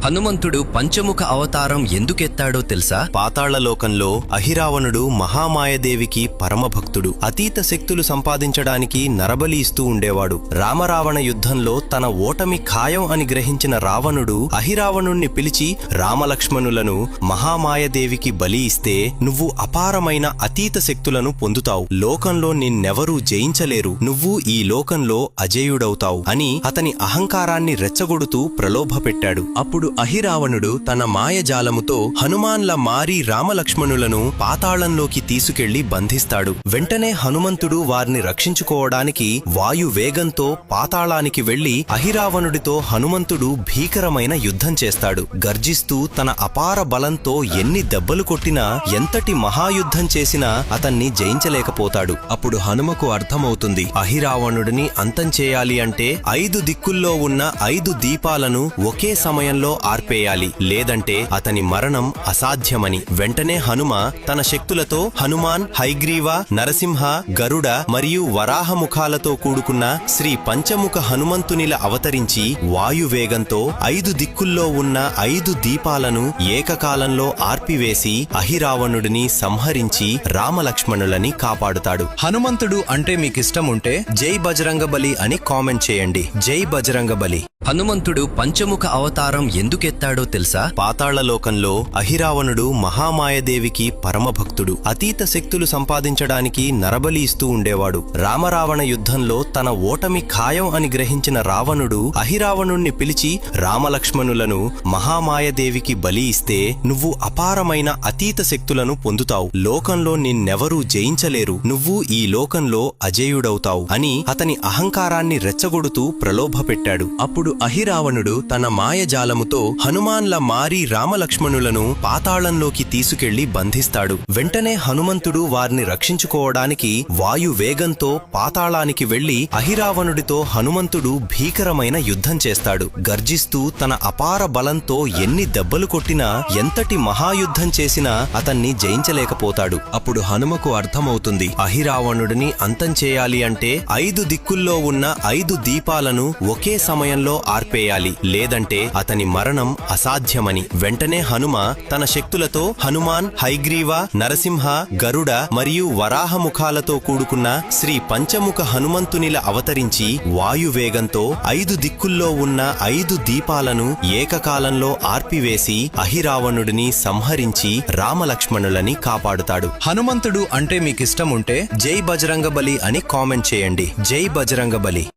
హనుమంతుడు పంచముఖ అవతారం ఎందుకెత్తాడో తెలుసా? పాతాళలోకంలో అహిరావణుడు మహామాయదేవికి పరమభక్తుడు. అతీత శక్తులు సంపాదించడానికి నరబలి ఇస్తూ ఉండేవాడు. రామరావణ యుద్ధంలో తన ఓటమి ఖాయం అని గ్రహించిన రావణుడు అహిరావణుణ్ణి పిలిచి, రామలక్ష్మణులను మహామాయదేవికి బలి ఇస్తే నువ్వు అపారమైన అతీత శక్తులను పొందుతావు. లోకంలో నిన్నెవరూ జయించలేరు. నువ్వు ఈ లోకంలో అజేయుడవుతావు అని అతని అహంకారాన్ని రెచ్చగొడుతూ ప్రలోభపెట్టాడు. అప్పుడు అహిరావణుడు తన మాయజాలముతో హనుమాన్ల మారి రామలక్ష్మణులను పాతాళంలోకి తీసుకెళ్లి బంధిస్తాడు. వెంటనే హనుమంతుడు వారిని రక్షించుకోవడానికి వాయు వేగంతో పాతాళానికి వెళ్లి అహిరావణుడితో హనుమంతుడు భీకరమైన యుద్ధం చేస్తాడు. గర్జిస్తూ తన అపార బలంతో ఎన్ని దెబ్బలు కొట్టినా, ఎంతటి మహాయుద్ధం చేసినా అతన్ని జయించలేకపోతాడు. అప్పుడు హనుమకు అర్థమవుతుంది, అహిరావణుడిని అంతం చేయాలి అంటే 5 దిక్కుల్లో ఉన్న 5 దీపాలను ఒకే సమయంలో ఆర్పేయాలి, లేదంటే అతని మరణం అసాధ్యమని. వెంటనే హనుమ తన శక్తులతో హనుమాన్, హైగ్రీవ, నరసింహ, గరుడ మరియు వరాహముఖాలతో కూడుకున్న శ్రీ పంచముఖ హనుమంతునిల అవతరించి వాయువేగంతో 5 దిక్కుల్లో ఉన్న 5 దీపాలను ఏకకాలంలో ఆర్పివేసి అహిరావణుడిని సంహరించి రామలక్ష్మణులని కాపాడుతాడు. హనుమంతుడు అంటే మీకిష్టం ఉంటే జై బజరంగబలి అని కామెంట్ చేయండి. జై బజరంగబలి. హనుమంతుడు పంచముఖ అవతారం ఎందుకెత్తాడో తెలుసా? పాతాళలోకంలో అహిరావణుడు మహామాయదేవికి పరమభక్తుడు. అతీత శక్తులు సంపాదించడానికి నరబలి ఇస్తూ ఉండేవాడు. రామరావణ యుద్ధంలో తన ఓటమి ఖాయం అని గ్రహించిన రావణుడు అహిరావణుణ్ణి పిలిచి, రామలక్ష్మణులను మహామాయదేవికి బలి ఇస్తే నువ్వు అపారమైన అతీత శక్తులను పొందుతావు. లోకంలో నిన్నెవరూ జయించలేరు. నువ్వు ఈ లోకంలో అజేయుడవుతావు అని అతని అహంకారాన్ని రెచ్చగొడుతూ ప్రలోభపెట్టాడు. అప్పుడు అహిరావణుడు తన మాయజాలముతో హనుమాన్ల మారి రామలక్ష్మణులను పాతాళంలోకి తీసుకెళ్లి బంధిస్తాడు. వెంటనే హనుమంతుడు వారిని రక్షించుకోవడానికి వాయు వేగంతో పాతాళానికి వెళ్లి అహిరావణుడితో హనుమంతుడు భీకరమైన యుద్ధం చేస్తాడు. గర్జిస్తూ తన అపార బలంతో ఎన్ని దెబ్బలు కొట్టినా, ఎంతటి మహాయుద్ధం చేసినా అతన్ని జయించలేకపోతాడు. అప్పుడు హనుమకు అర్థమవుతుంది, అహిరావణుడిని అంతం చేయాలి అంటే 5 దిక్కుల్లో ఉన్న 5 దీపాలను ఒకే సమయంలో ఆర్పేయాలి, లేదంటే అతని మరణం అసాధ్యమని. వెంటనే హనుమ తన శక్తులతో హనుమాన్, హైగ్రీవ, నరసింహ, గరుడ మరియు వరాహముఖాలతో కూడుకున్న శ్రీ పంచముఖ హనుమంతునిల అవతరించి వాయువేగంతో 5 దిక్కుల్లో ఉన్న 5 దీపాలను ఏకకాలంలో ఆర్పివేసి అహిరావణుడిని సంహరించి రామలక్ష్మణులని కాపాడుతాడు. హనుమంతుడు అంటే మీకిష్టం ఉంటే జై బజరంగబలి అని కామెంట్ చేయండి. జై బజరంగబలి.